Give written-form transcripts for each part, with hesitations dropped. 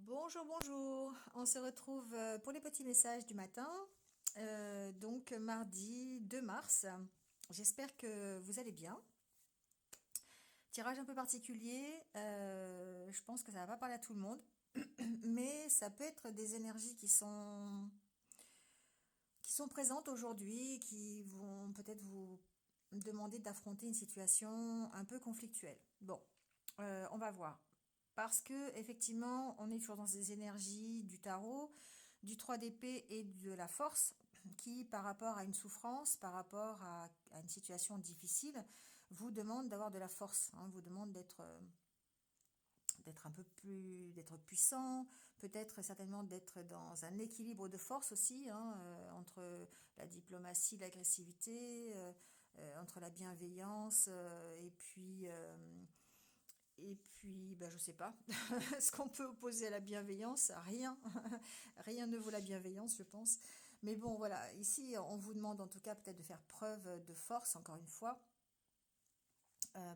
Bonjour, bonjour. On se retrouve pour les petits messages du matin, donc mardi 2 mars. J'espère que vous allez bien. Tirage un peu particulier, je pense que ça va pas parler à tout le monde, mais ça peut être des énergies qui sont présentes aujourd'hui, qui vont peut-être vous demander d'affronter une situation un peu conflictuelle. Bon, on va voir. Parce que effectivement, on est toujours dans ces énergies du tarot, du 3 d'épée et de la force, qui par rapport à une souffrance, par rapport à une situation difficile, vous demande d'avoir de la force, hein, vous demande d'être un peu plus, d'être puissant, peut-être certainement d'être dans un équilibre de force aussi, hein, entre la diplomatie, l'agressivité, entre la bienveillance, et puis, ben, je sais pas, ce qu'on peut opposer à la bienveillance, rien, rien ne vaut la bienveillance, je pense. Mais bon, voilà, ici, on vous demande en tout cas peut-être de faire preuve de force, encore une fois,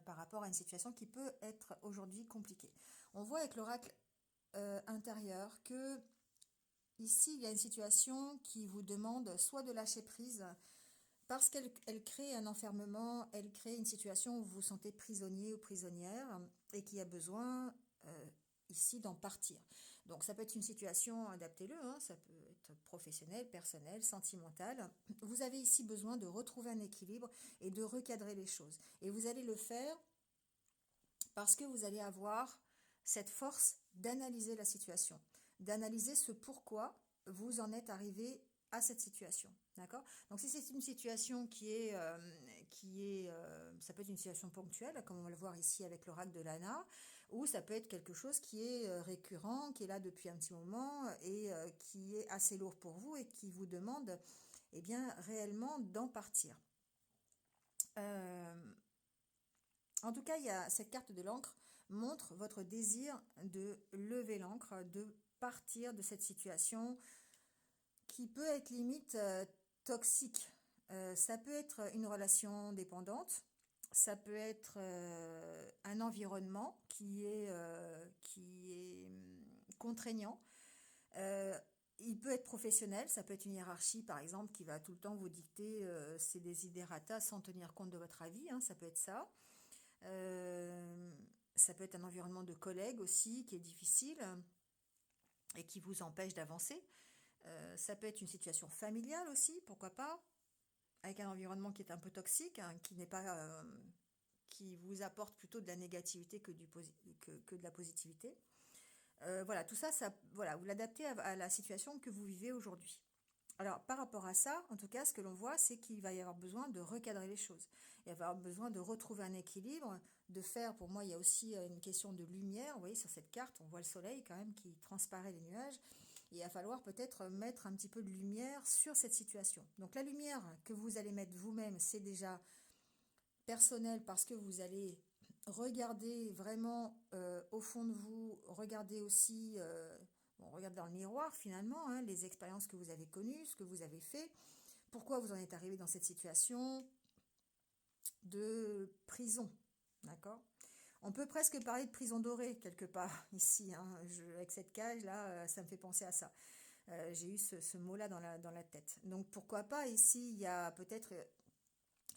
par rapport à une situation qui peut être aujourd'hui compliquée. On voit avec l'oracle intérieur que ici, il y a une situation qui vous demande soit de lâcher prise, parce qu'elle crée un enfermement, elle crée une situation où vous vous sentez prisonnier ou prisonnière et qui a besoin ici d'en partir. Donc ça peut être une situation, adaptez-le, hein, ça peut être professionnel, personnel, sentimental. Vous avez ici besoin de retrouver un équilibre et de recadrer les choses. Et vous allez le faire parce que vous allez avoir cette force d'analyser la situation, d'analyser ce pourquoi vous en êtes arrivé à cette situation. D'accord? Donc si c'est une situation ça peut être une situation ponctuelle, comme on va le voir ici avec l'oracle de Lana, ou ça peut être quelque chose qui est récurrent, qui est là depuis un petit moment et qui est assez lourd pour vous et qui vous demande, eh bien, réellement d'en partir. Euh, En tout cas, il y a cette carte de l'encre montre votre désir de lever l'encre, de partir de cette situation qui peut être limite toxique. Ça peut être une relation dépendante, ça peut être un environnement qui est contraignant. Euh, il peut être professionnel, ça peut être une hiérarchie par exemple qui va tout le temps vous dicter ses desiderata sans tenir compte de votre avis, hein, ça peut être ça. Euh, Ça peut être un environnement de collègues aussi qui est difficile et qui vous empêche d'avancer. Ça peut être une situation familiale aussi, pourquoi pas, avec un environnement qui est un peu toxique, hein, qui n'est pas, qui vous apporte plutôt de la négativité que de la positivité. Voilà, tout ça, voilà, vous l'adaptez à la situation que vous vivez aujourd'hui. Alors, par rapport à ça, en tout cas, ce que l'on voit, c'est qu'il va y avoir besoin de recadrer les choses. Il va y avoir besoin de retrouver un équilibre, de faire, pour moi, il y a aussi une question de lumière. Vous voyez, sur cette carte, on voit le soleil quand même qui transparaît les nuages. Il va falloir peut-être mettre un petit peu de lumière sur cette situation. Donc, la lumière que vous allez mettre vous-même, c'est déjà personnel parce que vous allez regarder vraiment au fond de vous, regarder aussi, bon, regardez dans le miroir finalement, hein, les expériences que vous avez connues, ce que vous avez fait, pourquoi vous en êtes arrivé dans cette situation de prison, d'accord? On peut presque parler de prison dorée quelque part ici, hein. Avec cette cage là, ça me fait penser à ça. J'ai eu ce mot-là dans la tête. Donc pourquoi pas ici, il y a peut-être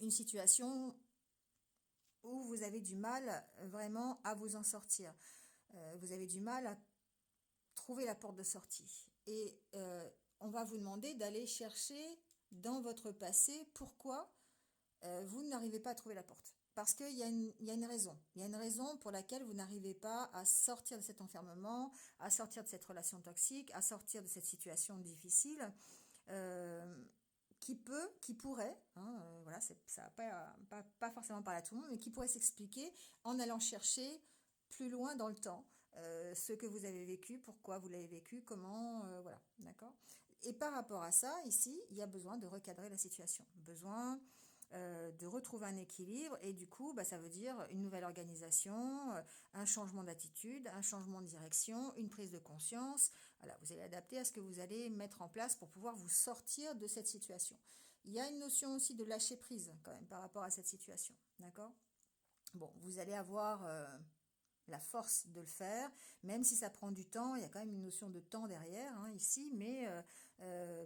une situation où vous avez du mal vraiment à vous en sortir. Vous avez du mal à trouver la porte de sortie. Et on va vous demander d'aller chercher dans votre passé pourquoi vous n'arrivez pas à trouver la porte. Parce qu'il y a une raison. Il y a une raison pour laquelle vous n'arrivez pas à sortir de cet enfermement, à sortir de cette relation toxique, à sortir de cette situation difficile. Euh, qui pourrait, hein, voilà, ça va pas forcément parler à tout le monde, mais qui pourrait s'expliquer en allant chercher plus loin dans le temps ce que vous avez vécu, pourquoi vous l'avez vécu, comment, voilà, d'accord. Et par rapport à ça, ici, il y a besoin de recadrer la situation, besoin de retrouver un équilibre, et du coup, bah, ça veut dire une nouvelle organisation, un changement d'attitude, un changement de direction, une prise de conscience. Voilà, vous allez adapter à ce que vous allez mettre en place pour pouvoir vous sortir de cette situation. Il y a une notion aussi de lâcher prise quand même par rapport à cette situation, d'accord? Bon, vous allez avoir la force de le faire, même si ça prend du temps, il y a quand même une notion de temps derrière ici, mais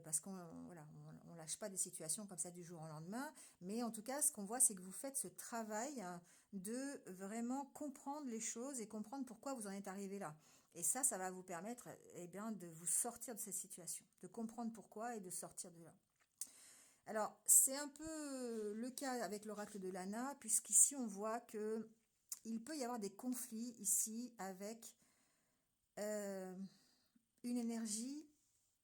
parce qu'on voilà, on lâche pas des situations comme ça du jour au lendemain, mais en tout cas, ce qu'on voit, c'est que vous faites ce travail de vraiment comprendre les choses et comprendre pourquoi vous en êtes arrivé là. Et ça va vous permettre eh bien, de vous sortir de cette situation, de comprendre pourquoi et de sortir de là. Alors, c'est un peu le cas avec l'oracle de Lana, puisqu'ici on voit que il peut y avoir des conflits ici avec euh, une énergie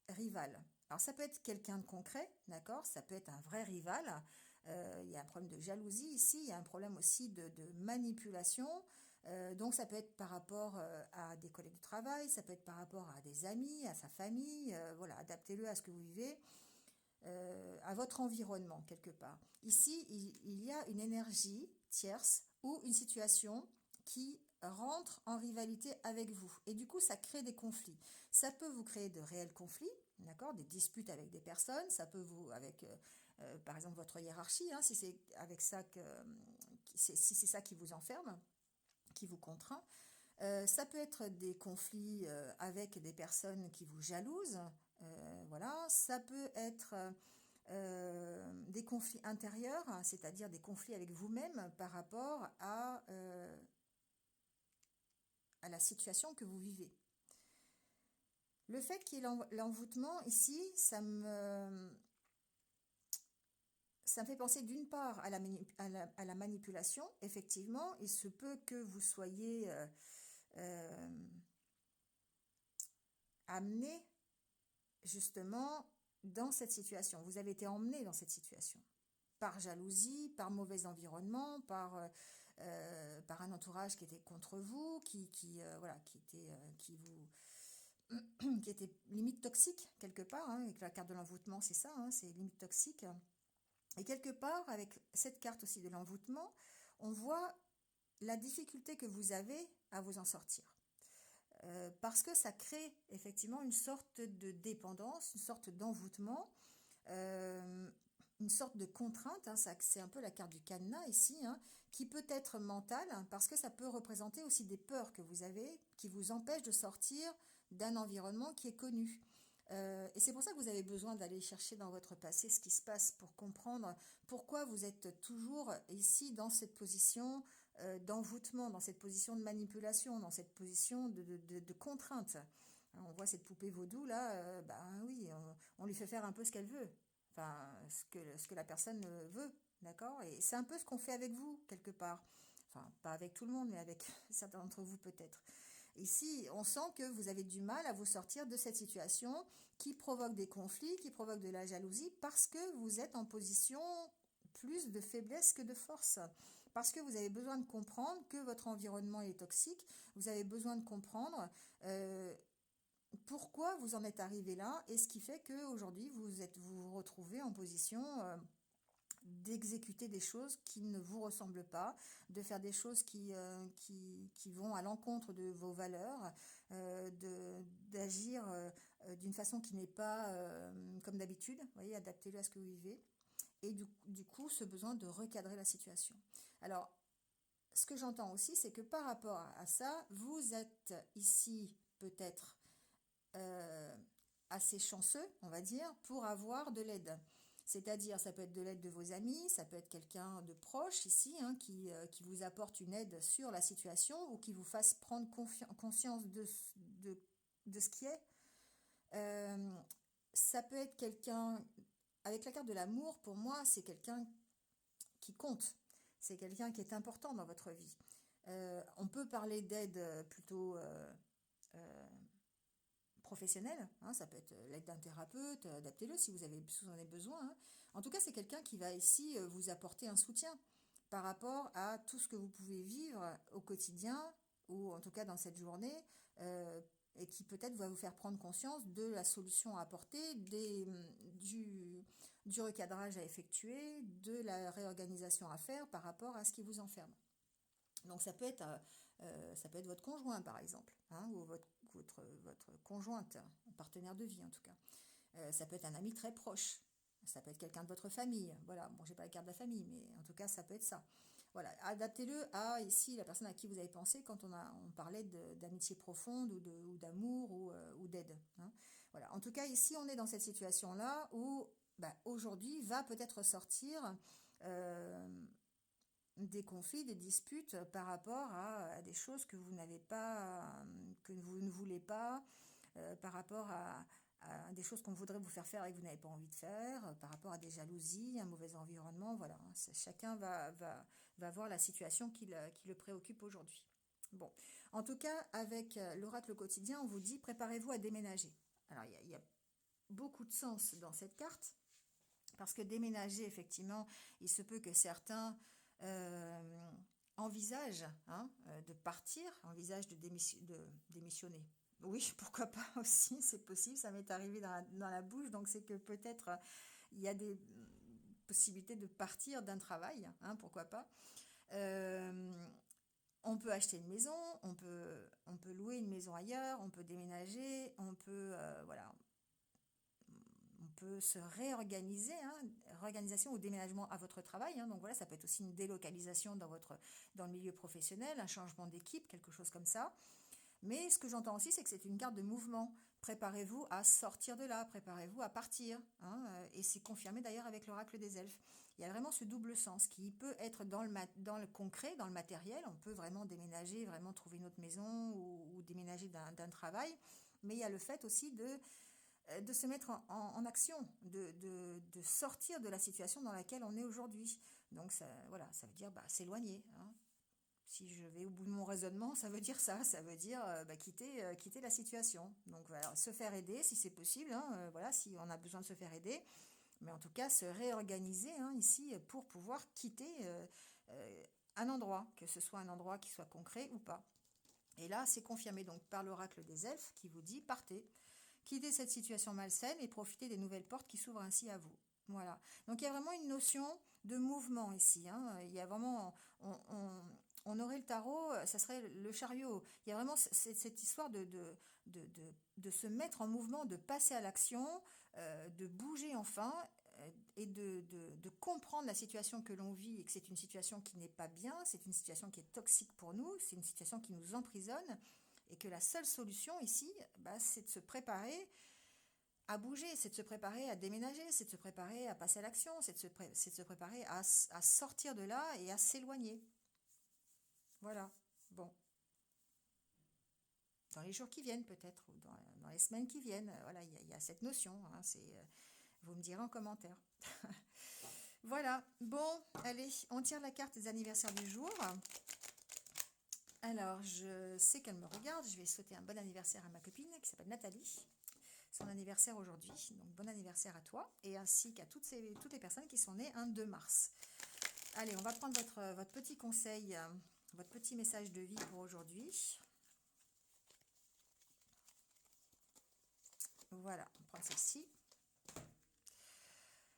rivale. Alors ça peut être quelqu'un de concret, d'accord? Ça peut être un vrai rival. Il y a un problème de jalousie ici, il y a un problème aussi de manipulation. Donc ça peut être par rapport à des collègues de travail, ça peut être par rapport à des amis, à sa famille. Voilà, adaptez-le à ce que vous vivez, à votre environnement quelque part. Ici, il y a une énergie tierce ou une situation qui rentre en rivalité avec vous. Et du coup, ça crée des conflits. Ça peut vous créer de réels conflits, d'accord, des disputes avec des personnes. Ça peut vous, avec, par exemple, votre hiérarchie, si c'est avec ça si c'est ça qui vous enferme, qui vous contraint. Ça peut être des conflits avec des personnes qui vous jalousent. Voilà, ça peut être des conflits intérieurs, c'est-à-dire des conflits avec vous-même par rapport à la situation que vous vivez. Le fait qu'il y ait l'envoûtement ici, ça me fait penser d'une part à la manipulation. Effectivement, il se peut que vous soyez amené justement dans cette situation. Vous avez été emmené dans cette situation par jalousie, par mauvais environnement, par un entourage qui était contre vous, voilà, qui était limite toxique quelque part. Avec la carte de l'envoûtement, c'est ça, c'est limite toxique. Et quelque part, avec cette carte aussi de l'envoûtement, on voit la difficulté que vous avez à vous en sortir. Parce que ça crée effectivement une sorte de dépendance, une sorte d'envoûtement, une sorte de contrainte. C'est un peu la carte du cadenas ici, qui peut être mentale, parce que ça peut représenter aussi des peurs que vous avez, qui vous empêchent de sortir d'un environnement qui est connu. Et c'est pour ça que vous avez besoin d'aller chercher dans votre passé ce qui se passe pour comprendre pourquoi vous êtes toujours ici dans cette position d'envoûtement, dans cette position de manipulation, dans cette position de contrainte. Alors, on voit cette poupée vaudou là, oui, on lui fait faire un peu ce qu'elle veut, enfin ce que la personne veut, d'accord? Et c'est un peu ce qu'on fait avec vous quelque part. Enfin, pas avec tout le monde, mais avec certains d'entre vous peut-être. Ici, on sent que vous avez du mal à vous sortir de cette situation qui provoque des conflits, qui provoque de la jalousie, parce que vous êtes en position plus de faiblesse que de force. Parce que vous avez besoin de comprendre que votre environnement est toxique, vous avez besoin de comprendre pourquoi vous en êtes arrivé là, et ce qui fait qu'aujourd'hui vous vous retrouvez en position d'exécuter des choses qui ne vous ressemblent pas, de faire des choses qui vont à l'encontre de vos valeurs, d'agir d'une façon qui n'est pas comme d'habitude, vous voyez, adaptez-le à ce que vous vivez, et du coup, ce besoin de recadrer la situation. Alors, ce que j'entends aussi, c'est que par rapport à ça, vous êtes ici peut-être euh, assez chanceux, on va dire, pour avoir de l'aide. C'est-à-dire, ça peut être de l'aide de vos amis, ça peut être quelqu'un de proche ici, qui vous apporte une aide sur la situation ou qui vous fasse prendre conscience de ce qui est. Euh, Ça peut être quelqu'un, avec la carte de l'amour, pour moi, c'est quelqu'un qui compte. C'est quelqu'un qui est important dans votre vie. On peut parler d'aide plutôt professionnelle, ça peut être l'aide d'un thérapeute, adaptez-le si vous en avez besoin. En tout cas, c'est quelqu'un qui va ici vous apporter un soutien par rapport à tout ce que vous pouvez vivre au quotidien, ou en tout cas dans cette journée, et qui peut-être va vous faire prendre conscience de la solution à apporter, du recadrage à effectuer, de la réorganisation à faire par rapport à ce qui vous enferme. Donc ça peut être votre conjoint par exemple, ou votre conjointe, un partenaire de vie en tout cas. Ça peut être un ami très proche, ça peut être quelqu'un de votre famille. Voilà, bon, j'ai pas la carte de la famille, mais en tout cas ça peut être ça. Voilà, adaptez-le à ici la personne à qui vous avez pensé quand on parlait d'amitié profonde ou d'amour ou d'aide, hein. Voilà. En tout cas, ici, on est dans cette situation-là où bah, aujourd'hui va peut-être sortir euh, des conflits, des disputes par rapport à des choses que vous n'avez pas, que vous ne voulez pas, par rapport à des choses qu'on voudrait vous faire faire et que vous n'avez pas envie de faire, par rapport à des jalousies, un mauvais environnement, voilà. Chacun va voir la situation qui le préoccupe aujourd'hui. Bon, en tout cas, avec l'oracle quotidien, on vous dit préparez-vous à déménager. Alors, il y a beaucoup de sens dans cette carte, parce que déménager, effectivement, il se peut que certains euh, envisagent hein, de partir, envisagent de démissionner. Oui, pourquoi pas aussi, c'est possible, ça m'est arrivé dans la bouche, donc c'est que peut-être il y a des possibilités de partir d'un travail, hein, pourquoi pas. Euh, on peut acheter une maison, on peut louer une maison ailleurs, on peut déménager, voilà, on peut se réorganiser, hein, réorganisation ou déménagement à votre travail, hein, donc voilà, ça peut être aussi une délocalisation dans le milieu professionnel, un changement d'équipe, quelque chose comme ça. Mais ce que j'entends aussi, c'est que c'est une carte de mouvement. Préparez-vous à sortir de là, préparez-vous à partir, hein, et c'est confirmé d'ailleurs avec l'oracle des elfes. Il y a vraiment ce double sens qui peut être dans le concret, dans le matériel. On peut vraiment déménager, vraiment trouver une autre maison ou déménager d'un travail. Mais il y a le fait aussi de se mettre en action, de sortir de la situation dans laquelle on est aujourd'hui. Donc ça, voilà, ça veut dire bah, s'éloigner, hein. Si je vais au bout de mon raisonnement, ça veut dire ça veut dire bah, quitter la situation. Donc voilà, se faire aider si c'est possible, hein, voilà, si on a besoin de se faire aider, mais en tout cas se réorganiser hein, ici pour pouvoir quitter un endroit, que ce soit un endroit qui soit concret ou pas. Et là, c'est confirmé donc par l'oracle des elfes qui vous dit partez, quittez cette situation malsaine et profitez des nouvelles portes qui s'ouvrent ainsi à vous. Voilà. Donc il y a vraiment une notion de mouvement ici, hein. Il y a vraiment, on aurait le tarot, ça serait le chariot. Il y a vraiment cette histoire de se mettre en mouvement, de passer à l'action, de bouger enfin et de comprendre la situation que l'on vit et que c'est une situation qui n'est pas bien, c'est une situation qui est toxique pour nous, c'est une situation qui nous emprisonne et que la seule solution ici, bah, c'est de se préparer à bouger, c'est de se préparer à déménager, c'est de se préparer à passer à l'action, c'est de se préparer à sortir de là et à s'éloigner. Voilà. Bon, dans les jours qui viennent peut-être, ou dans les semaines qui viennent, voilà, il y a cette notion, hein, vous me direz en commentaire. Voilà, bon, allez, on tire la carte des anniversaires du jour. Alors, je sais qu'elle me regarde, je vais souhaiter un bon anniversaire à ma copine qui s'appelle Nathalie. Son anniversaire aujourd'hui, donc bon anniversaire à toi, et ainsi qu'à toutes les personnes qui sont nées un 2 mars. Allez, on va prendre votre petit conseil, votre petit message de vie pour aujourd'hui. Voilà, on prend celle-ci.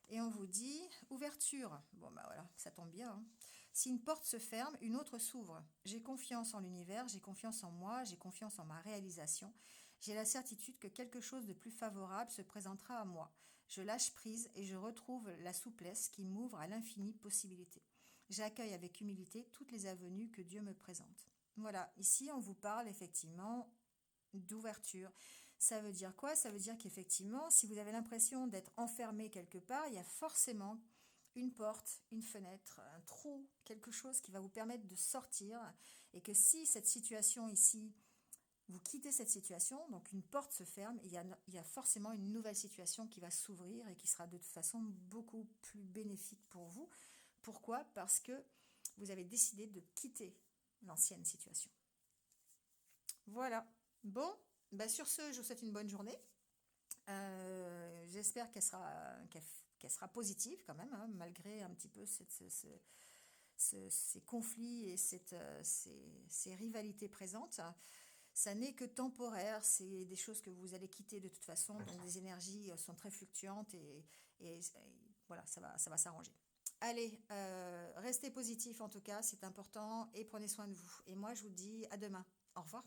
Et on vous dit ouverture. Bon, bah voilà, ça tombe bien, hein. Si une porte se ferme, une autre s'ouvre. J'ai confiance en l'univers, j'ai confiance en moi, j'ai confiance en ma réalisation. J'ai la certitude que quelque chose de plus favorable se présentera à moi. Je lâche prise et je retrouve la souplesse qui m'ouvre à l'infinie possibilité. J'accueille avec humilité toutes les avenues que Dieu me présente. Voilà, ici on vous parle effectivement d'ouverture. Ça veut dire quoi? Ça veut dire qu'effectivement, si vous avez l'impression d'être enfermé quelque part, il y a forcément une porte, une fenêtre, un trou, quelque chose qui va vous permettre de sortir. Et que si cette situation ici, vous quittez cette situation, donc une porte se ferme, il y a forcément une nouvelle situation qui va s'ouvrir et qui sera de toute façon beaucoup plus bénéfique pour vous. Pourquoi? Parce que vous avez décidé de quitter l'ancienne situation. Voilà. Bon, bah sur ce, je vous souhaite une bonne journée. J'espère qu'elle sera positive quand même, hein, malgré un petit peu ces conflits et ces rivalités présentes. Ça n'est que temporaire, c'est des choses que vous allez quitter de toute façon, donc les énergies sont très fluctuantes et voilà, ça va s'arranger. Allez, restez positif en tout cas, c'est important et prenez soin de vous. Et moi, je vous dis à demain. Au revoir.